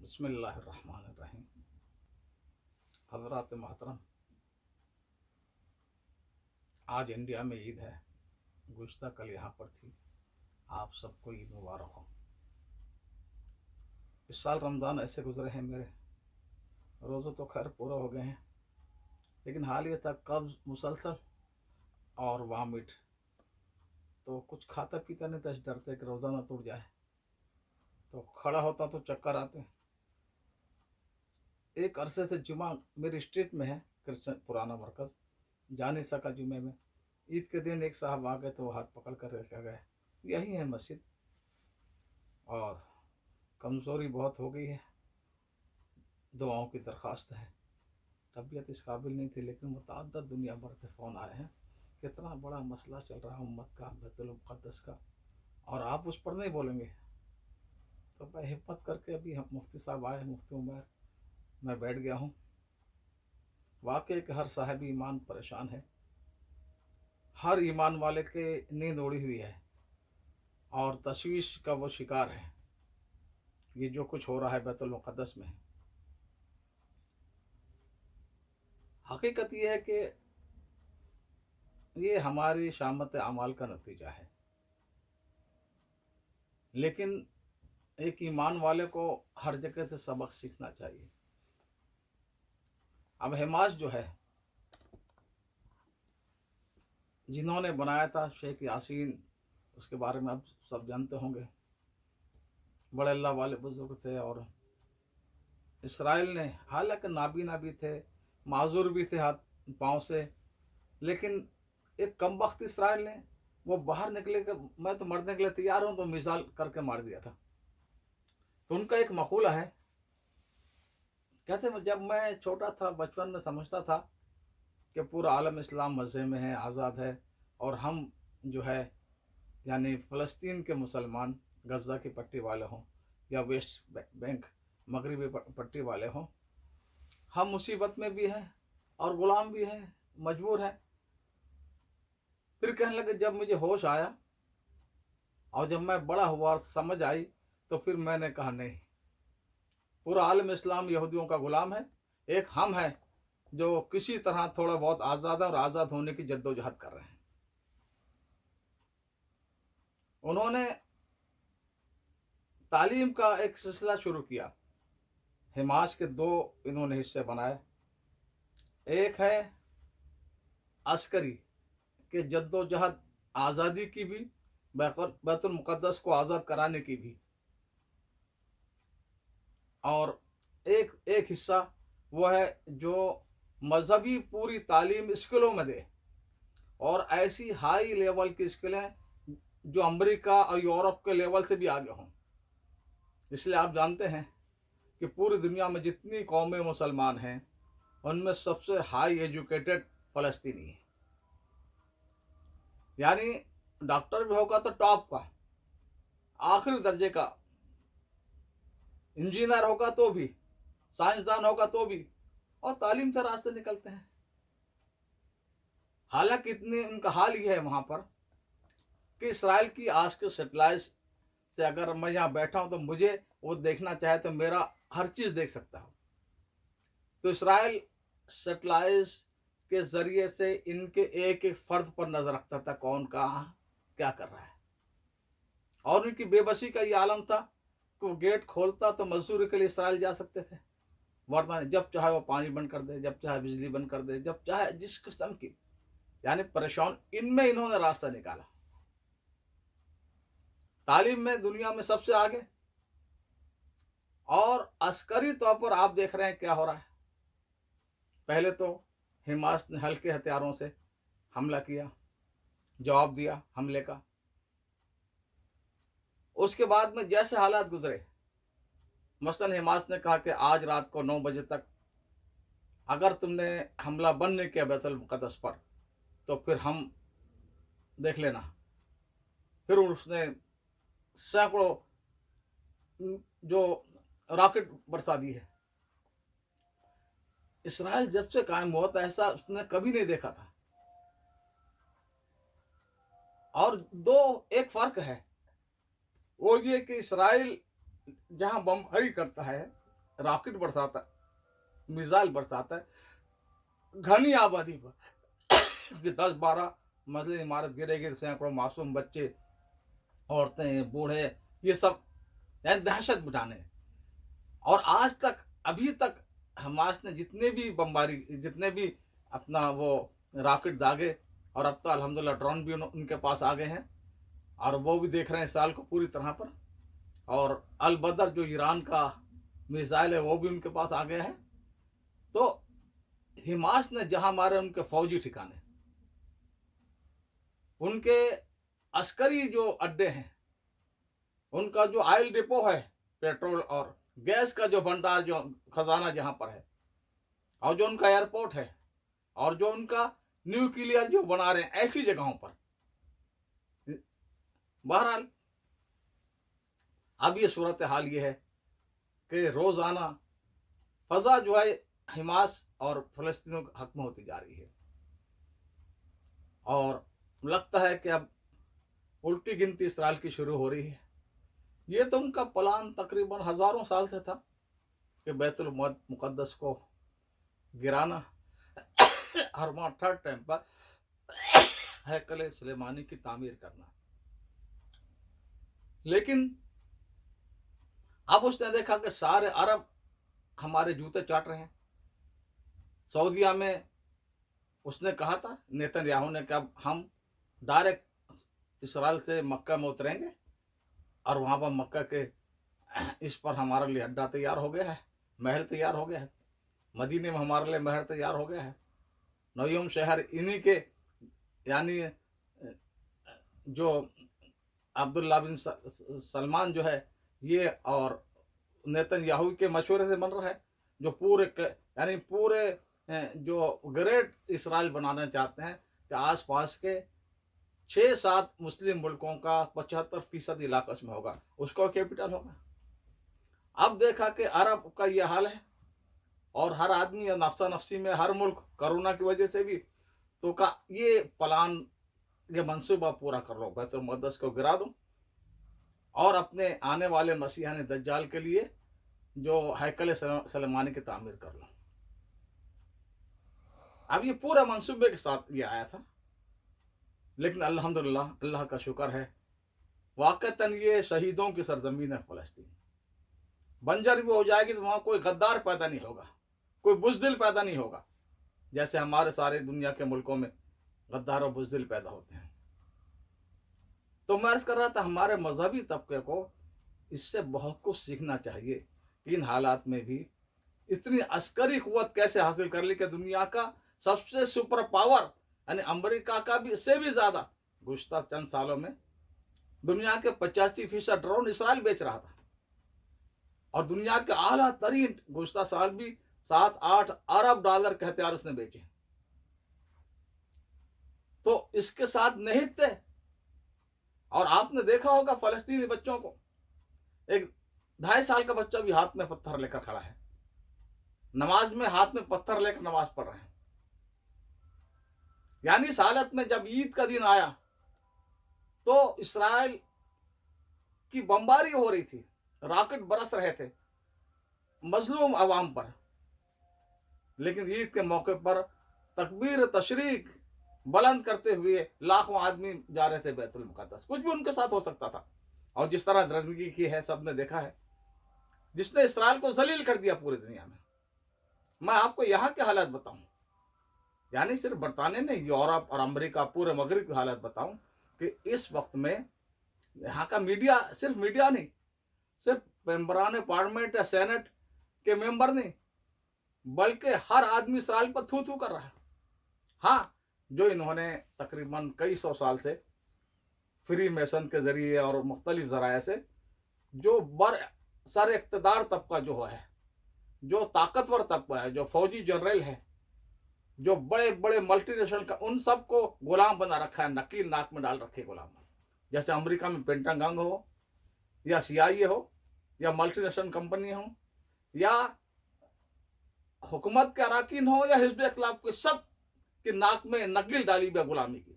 بسم اللہ الرحمن الرحیم۔ حضرات محترم، آج انڈیا میں عید ہے، گزشتہ کل یہاں پر تھی۔ آپ سب کو عید مبارک ہو۔ اس سال رمضان ایسے گزرے ہیں میرے، روزے تو خیر پورے ہو گئے ہیں، لیکن حالیہ تک قبض مسلسل اور وامٹ، تو کچھ کھاتا پیتا نہیں تھا، ڈرتے کہ روزہ نہ ٹوٹ جائے، تو کھڑا ہوتا تو چکر آتے۔ ایک عرصے سے جمعہ میری اسٹریٹ میں ہے، کرسچن پرانا مرکز، جا نہیں سکا جمعے میں۔ عید کے دن ایک صاحب آ گئے تو وہ ہاتھ پکڑ کر لے کے گئے، یہی ہے مسجد، اور کمزوری بہت ہو گئی ہے، دعاؤں کی درخواست ہے۔ طبیعت اس قابل نہیں تھی، لیکن متعدد دنیا بھر سے فون آئے ہیں، کتنا بڑا مسئلہ چل رہا ہے امت کا، بیت المقدس کا، اور آپ اس پر نہیں بولیں گے۔ تو میں ہمت کر کے ابھی مفتی صاحب آئے، مفتی عمر، میں بیٹھ گیا ہوں۔ واقعی کہ ہر صاحب ایمان پریشان ہے، ہر ایمان والے کے نیند اڑی ہوئی ہے اور تشویش کا وہ شکار ہے۔ یہ جو کچھ ہو رہا ہے بیت المقدس میں، حقیقت یہ ہے کہ یہ ہماری شامت اعمال کا نتیجہ ہے، لیکن ایک ایمان والے کو ہر جگہ سے سبق سیکھنا چاہیے۔ اب حماس جو ہے، جنہوں نے بنایا تھا شیخ یاسین، اس کے بارے میں اب سب جانتے ہوں گے، بڑے اللہ والے بزرگ تھے، اور اسرائیل نے حالانکہ نابینا بھی تھے، معذور بھی تھے ہاتھ پاؤں سے، لیکن ایک کم وقت اسرائیل نے وہ باہر نکلے کہ میں تو مرنے کے لیے تیار ہوں، تو مثال کر کے مار دیا تھا۔ تو ان کا ایک مقولہ ہے، کہتے ہیں جب میں چھوٹا تھا، بچپن میں سمجھتا تھا کہ پورا عالم اسلام مزے میں ہے، آزاد ہے، اور ہم جو ہے یعنی فلسطین کے مسلمان، غزہ کی پٹی والے ہوں یا ویسٹ بینک مغربی پٹی والے ہوں، ہم مصیبت میں بھی ہیں اور غلام بھی ہیں، مجبور ہیں۔ پھر کہنے لگے جب مجھے ہوش آیا اور جب میں بڑا ہوا اور سمجھ آئی، تو پھر میں نے کہا نہیں، پورا عالم اسلام یہودیوں کا غلام ہے، ایک ہم ہیں جو کسی طرح تھوڑا بہت آزاد ہے اور آزاد ہونے کی جد و جہد کر رہے ہیں۔ انہوں نے تعلیم کا ایک سلسلہ شروع کیا۔ حماس کے دو انہوں نے حصے بنائے، ایک ہے عسکری کہ جد و جہد آزادی کی بھی، بیت المقدس کو آزاد کرانے کی بھی، اور ایک حصہ وہ ہے جو مذہبی پوری تعلیم اسکولوں میں دے، اور ایسی ہائی لیول کی اسکلیں جو امریکہ اور یورپ کے لیول سے بھی آگے ہوں۔ اس لیے آپ جانتے ہیں کہ پوری دنیا میں جتنی قومیں مسلمان ہیں، ان میں سب سے ہائی ایجوکیٹڈ فلسطینی ہے، یعنی ڈاکٹر بھی ہوگا تو ٹاپ کا، آخری درجے کا، انجینئر ہوگا تو بھی، سائنسدان ہوگا تو بھی، اور تعلیم سے راستے نکلتے ہیں۔ حالانکہ اتنی ان کا حال یہ ہے وہاں پر کہ اسرائیل کی آج کے سیٹلائٹ سے اگر میں یہاں بیٹھا ہوں تو مجھے وہ دیکھنا چاہے تو میرا ہر چیز دیکھ سکتا ہوں۔ تو اسرائیل سیٹلائٹ کے ذریعے سے ان کے ایک ایک فرد پر نظر رکھتا تھا، کون کہاں کیا کر رہا ہے، اور ان کی بے بسی کا یہ عالم تھا کہ وہ گیٹ کھولتا تو مزدوری کے لیے اسرائیل جا سکتے تھے، ورنہ جب چاہے وہ پانی بند کر دے، جب چاہے بجلی بند کر دے، جب چاہے جس قسم کی، یعنی پریشان ان میں انہوں نے راستہ نکالا۔ تعلیم میں دنیا میں سب سے آگے، اور عسکری طور پر آپ دیکھ رہے ہیں کیا ہو رہا ہے۔ پہلے تو حماس نے ہلکے ہتھیاروں سے حملہ کیا، جواب دیا حملے کا، اس کے بعد میں جیسے حالات گزرے، مثلاً حماس نے کہا کہ آج رات کو 9 بجے تک اگر تم نے حملہ بند نہیں کیا بیت المقدس پر تو پھر ہم دیکھ لینا۔ پھر اس نے سینکڑوں جو راکٹ برسا دی ہے۔ اسرائیل جب سے قائم ہوا تھا ایسا اس نے کبھی نہیں دیکھا تھا۔ اور ایک فرق ہے، وہ یہ کہ اسرائیل جہاں بمباری کرتا ہے راکٹ برساتا ہے، میزائل برساتا ہے گھنی آبادی پر کہ 10-12 منزلیں عمارت گرے گی، سینکڑوں معصوم بچے، عورتیں، بوڑھے، یہ سب یعنی دہشت مٹانے. اور آج تک ابھی تک حماس نے جتنے بھی بمباری، جتنے بھی اپنا وہ راکٹ داغے، اور اب تو الحمدللہ ڈرون بھی ان کے پاس آ گئے ہیں، اور وہ بھی دیکھ رہے ہیں اسرائیل کو پوری طرح پر. اور البدر جو ایران کا میزائل ہے وہ بھی ان کے پاس آ گئے ہیں. تو حماس نے جہاں مارے ان کے فوجی ٹھکانے، ان کے عسکری جو اڈے ہیں، ان کا جو آئل ڈپو ہے، پیٹرول اور گیس کا جو بھنڈار، جو خزانہ جہاں پر ہے، اور جو ان کا ایئرپورٹ ہے، اور جو ان کا نیوکلیئر جو بنا رہے ہیں ایسی جگہوں پر. بہرحال اب یہ صورتحال یہ ہے کہ روزانہ فضا جو ہے حماس اور فلسطینیوں کے حق میں ہوتی جا رہی ہے، اور لگتا ہے کہ اب الٹی گنتی اسرائیل کی شروع ہو رہی ہے. یہ تو ان کا پلان تقریباً ہزاروں سال سے تھا کہ بیت المقدس کو گرانا اور وہاں تھرڈ ٹائم پر ہیکل سلیمانی کی تعمیر کرنا. لیکن اب اس نے دیکھا کہ سارے عرب ہمارے جوتے چاٹ رہے ہیں. سعودیہ میں اس نے کہا تھا نیتن یاہو نے کہ اب ہم ڈائریکٹ اسرائیل سے مکہ میں اتریں گے، اور وہاں پر مکہ کے اس پر ہمارے لیے اڈا تیار ہو گیا ہے، محل تیار ہو گیا ہے. مدینے میں ہمارے لیے محل تیار ہو گیا ہے. نویم شہر انہی کے یعنی جو عبداللہ بن سلمان جو ہے یہ اور نیتن یاہو کے مشورے سے بن رہا ہے، جو پورے جو گریٹ اسرائیل بنانا چاہتے ہیں کہ آس پاس کے 6-7 مسلم ملکوں کا 75% علاقہ اس میں ہوگا، اس کا کیپٹل ہوگا. اب دیکھا کہ عرب کا یہ حال ہے، اور ہر آدمی نفسا نفسی میں، ہر ملک کرونا کی وجہ سے بھی، تو کا یہ پلان، یہ منصوبہ پورا کر لو، بیت المقدس کو گرا دو، اور اپنے آنے والے مسیحان دجال کے لیے جو ہیکل سلیمانی کی تعمیر کر لو. اب یہ پورا منصوبے کے ساتھ یہ آیا تھا. لیکن الحمدللہ اللہ کا شکر ہے، واقعتاً یہ شہیدوں کی سرزمین ہے فلسطین. بنجر بھی ہو جائے گی تو وہاں کوئی غدار پیدا نہیں ہوگا، کوئی بزدل پیدا نہیں ہوگا، جیسے ہمارے سارے دنیا کے ملکوں میں غدار و بزدل پیدا ہوتے ہیں. تو میں عرض کر رہا تھا ہمارے مذہبی طبقے کو اس سے بہت کچھ سیکھنا چاہیے کہ ان حالات میں بھی اتنی عسکری قوت کیسے حاصل کر لی کہ دنیا کا سب سے سپر پاور یعنی امریکہ کا بھی سے بھی زیادہ گزشتہ چند سالوں میں دنیا کے 85% ڈرون اسرائیل بیچ رہا تھا، اور دنیا کے اعلیٰ ترین گزشتہ سال بھی 7-8 ارب ڈالر کے ہتھیار اس نے بیچے. تو اس کے ساتھ نہیں تھے. اور آپ نے دیکھا ہوگا فلسطینی بچوں کو، ایک 2.5 سال کا بچہ بھی ہاتھ میں پتھر لے کر کھڑا ہے، نماز میں ہاتھ میں پتھر لے کر نماز پڑھ رہے ہیں. یعنی اس حالت میں جب عید کا دن آیا تو اسرائیل کی بمباری ہو رہی تھی، راکٹ برس رہے تھے مظلوم عوام پر، لیکن عید کے موقع پر تکبیر تشریق بلند کرتے ہوئے لاکھوں آدمی جا رہے تھے بیت المقدس. کچھ بھی ان کے ساتھ ہو سکتا تھا، اور جس طرح درندگی کی ہے سب نے دیکھا ہے، جس نے اسرائیل کو ذلیل کر دیا پوری دنیا میں. میں آپ کو یہاں کے حالات بتاؤں، یعنی صرف برطانیہ نہیں، یورپ اور امریکہ پورے مغرب کی حالت بتاؤں کہ اس وقت میں یہاں کا میڈیا، صرف میڈیا نہیں، صرف ممبران پارلیمنٹ یا سینٹ کے ممبر نہیں، بلکہ ہر آدمی اسرائیل پر تھو تھو کر رہا ہے. ہاں، جو انہوں نے تقریباً کئی 100 سال سے فری میسن کے ذریعے اور مختلف ذرائع سے جو سر اقتدار طبقہ جو ہے، جو طاقتور طبقہ ہے، جو فوجی جنرل ہے، جو بڑے بڑے ملٹی نیشنل کا، ان سب کو غلام بنا رکھا ہے، نکیل ناک میں ڈال رکھے غلام. جیسے امریکہ میں پینٹاگن ہو، یا CIA ہو، یا ملٹی نیشنل کمپنی ہو، یا حکومت کے اراکین ہو، یا حزب اختلاف کے، سب کی ناک میں نکیل ڈالی بے غلامی کی.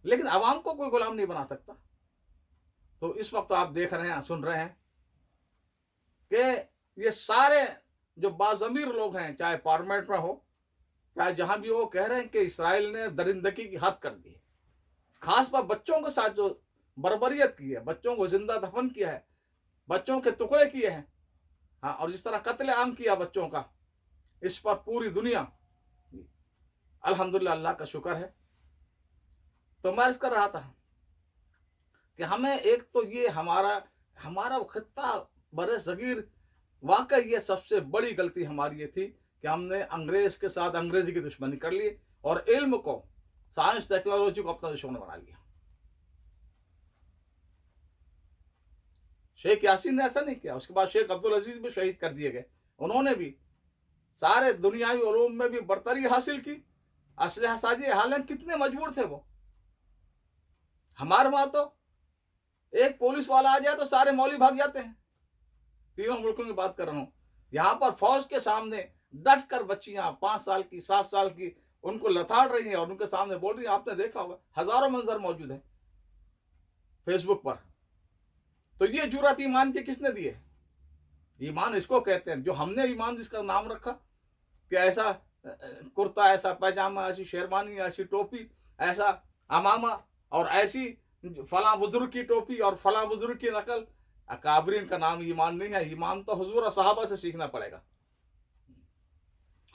لیکن عوام کو کوئی غلام نہیں بنا سکتا. تو اس وقت آپ دیکھ رہے ہیں، سن رہے ہیں کہ یہ سارے جو باضمیر لوگ ہیں، چاہے پارلیمنٹ میں ہو چاہے جہاں بھی ہو، کہہ رہے ہیں کہ اسرائیل نے درندگی کی حد کر دی ہے، خاص طور بچوں کے ساتھ جو بربریت کی ہے، بچوں کو زندہ دفن کیا ہے، بچوں کے ٹکڑے کیے ہیں، ہاں، اور جس طرح قتل عام کیا بچوں کا، اس پر پوری دنیا الحمدللہ اللہ کا شکر ہے۔ تو میں عرض کر رہا تھا کہ ہمیں ایک تو یہ ہمارا خطہ بر صغیر، واقعی یہ سب سے بڑی غلطی ہماری یہ تھی کہ ہم نے انگریز کے ساتھ انگریزی کی دشمنی کر لی اور علم کو، سائنس ٹیکنالوجی کو اپنا دشمن بنا لیا۔ شیخ یاسین نے ایسا نہیں کیا، اس کے بعد شیخ عبدالعزیز بھی شہید کر دیے گئے، انہوں نے بھی سارے دنیاوی علوم میں بھی برتری حاصل کی، اسلحہ سازی، حالانکہ کتنے مجبور تھے وہ۔ ہمارے وہاں تو ایک پولیس والا آ جائے تو سارے مولوی بھاگ جاتے ہیں، تینوں ملکوں کی بات کر رہا ہوں۔ یہاں پر فوج کے سامنے ڈٹ کر بچیاں 5 سال کی 7 سال کی ان کو لتاڑ رہی ہیں اور ان کے سامنے بول رہی ہیں، آپ نے دیکھا ہوگا، ہزاروں منظر موجود ہیں فیس بک پر۔ تو یہ جرأت ایمان کی کس نے دی ہے؟ ایمان اس کو کہتے ہیں جو ہم نے ایمان جس کا نام رکھا کہ ایسا کرتا، ایسا پیجامہ، ایسی شیروانی، ایسی ٹوپی، ایسا امامہ، اور ایسی فلاں بزرگ کی ٹوپی اور فلاں بزرگ کی نقل، اکابرین کا نام ایمان نہیں ہے۔ ایمان تو حضور اور صحابہ سے سیکھنا پڑے گا۔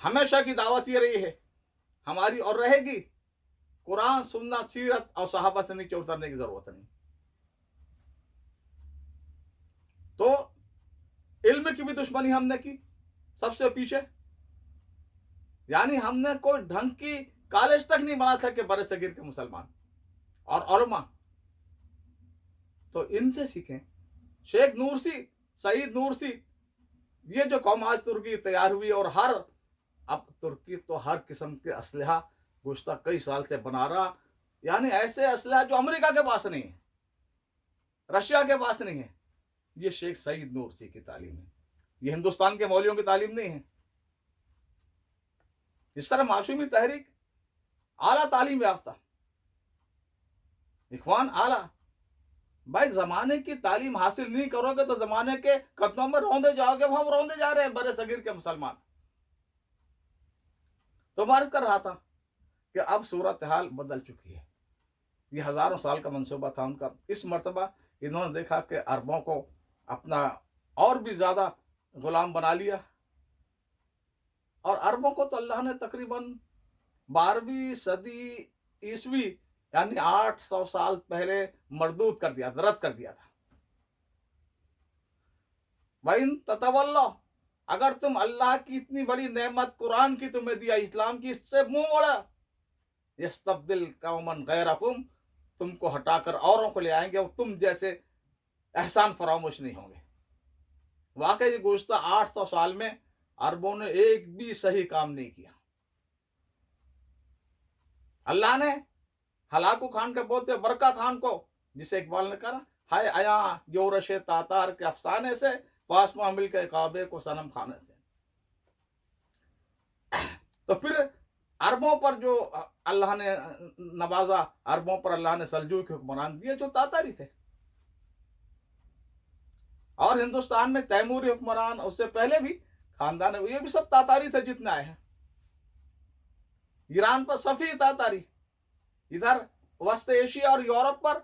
ہمیشہ کی دعوت یہ رہی ہے ہماری اور رہے گی، قرآن، سنت، سیرت اور صحابہ سے نیچے اترنے کی ضرورت نہیں۔ تو علم کی بھی دشمنی ہم نے کی سب سے پیچھے، یعنی ہم نے کوئی ڈھنگ کی کالج تک نہیں بنا سکے بر صغیر کے مسلمان اور علماء، تو ان سے سیکھیں۔ شیخ نورسی، سعید نورسی، یہ جو قوم آج ترکی تیار ہوئی، اور اب ترکی تو ہر قسم کے اسلحہ گزشتہ کئی سال سے بنا رہا، یعنی ایسے اسلحہ جو امریکہ کے پاس نہیں ہے، رشیا کے پاس نہیں ہے، یہ شیخ سعید نورسی کی تعلیم ہے، یہ ہندوستان کے مولویوں کی تعلیم نہیں ہے۔ اس طرح معصومی تحریک اعلیٰ تعلیم یافتہ اخوان، اعلیٰ، بھائی زمانے کی تعلیم حاصل نہیں کرو گے تو زمانے کے قدموں میں روندے جاؤ گے۔ وہ ہم روندے جا رہے ہیں بر صغیر کے مسلمان۔ تو میں عرض کر رہا تھا کہ اب صورتحال بدل چکی ہے، یہ ہزاروں سال کا منصوبہ تھا ان کا۔ اس مرتبہ انہوں نے دیکھا کہ عربوں کو اپنا اور بھی زیادہ غلام بنا لیا، اور عربوں کو تو اللہ نے تقریباً 12ویں صدی عیسوی یعنی 800 سال پہلے مردود کر دیا، رد کر دیا تھا۔ وَإِن تَتَوَلَّوْا، اگر تم اللہ کی اتنی بڑی نعمت قرآن کی تمہیں دیا، اسلام کی، اس سے منہ موڑا، یستبدل قوما غیرکم، تم کو ہٹا کر اوروں کو لے آئیں گے، اور تم جیسے احسان فراموش نہیں ہوں گے۔ واقعی گزشتہ 800 سال میں عربوں نے ایک بھی صحیح کام نہیں کیا۔ اللہ نے ہلاکو خان کے پوتے برکا خان کو، جسے اقبال نے کہا، ہائے آیا یورش تاتار کے افسانے سے، پاس معامل کے کعبے کو صنم خانے سے۔ تو پھر عربوں پر جو اللہ نے نوازا، عربوں پر اللہ نے سلجوق کے حکمران دیے جو تاتاری تھے، اور ہندوستان میں تیموری حکمران، اس سے پہلے بھی خاندان، یہ بھی سب تاتاری تھے جتنے آئے ہیں۔ ایران پر صفی تاتاری، ادھر وسط ایشیا اور یورپ پر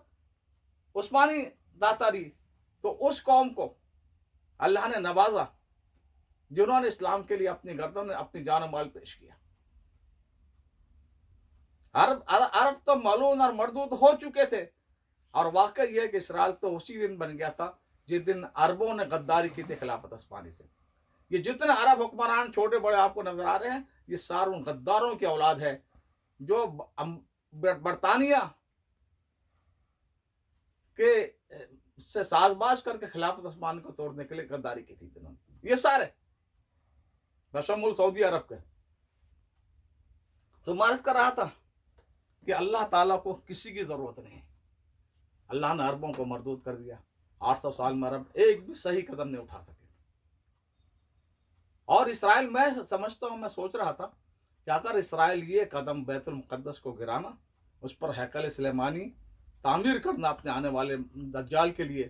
عثمانی تاتاری۔ تو اس قوم کو اللہ نے نوازا جنہوں نے اسلام کے لیے اپنی گردن، اپنی جان و مال پیش کیا۔ عرب تو ملعون اور مردود ہو چکے تھے، اور واقعہ یہ ہے کہ اسرائیل تو اسی دن بن گیا تھا جس دن عربوں نے غداری کی تھی خلافت عثمانی سے۔ یہ جتنے عرب حکمران چھوٹے بڑے آپ کو نظر آ رہے ہیں، یہ ساروں غداروں کی اولاد ہے، جو برطانیہ کے سے ساز باز کر کے خلافت عثمانی کو توڑنے کے لیے غداری کی تھی انہوں نے، یہ سارے بشمول سعودی عرب کے۔ تو میں عرض کر رہا تھا کہ اللہ تعالیٰ کو کسی کی ضرورت نہیں، اللہ نے عربوں کو مردود کر دیا۔ 800 سال میں عرب ایک بھی صحیح قدم نہیں اٹھا سکے۔ اور اسرائیل، میں سمجھتا ہوں، میں سوچ رہا تھا کہ اگر اسرائیل یہ قدم بیت المقدس کو گرانا، اس پر ہیکل سلیمانی تعمیر کرنا اپنے آنے والے دجال کے لیے،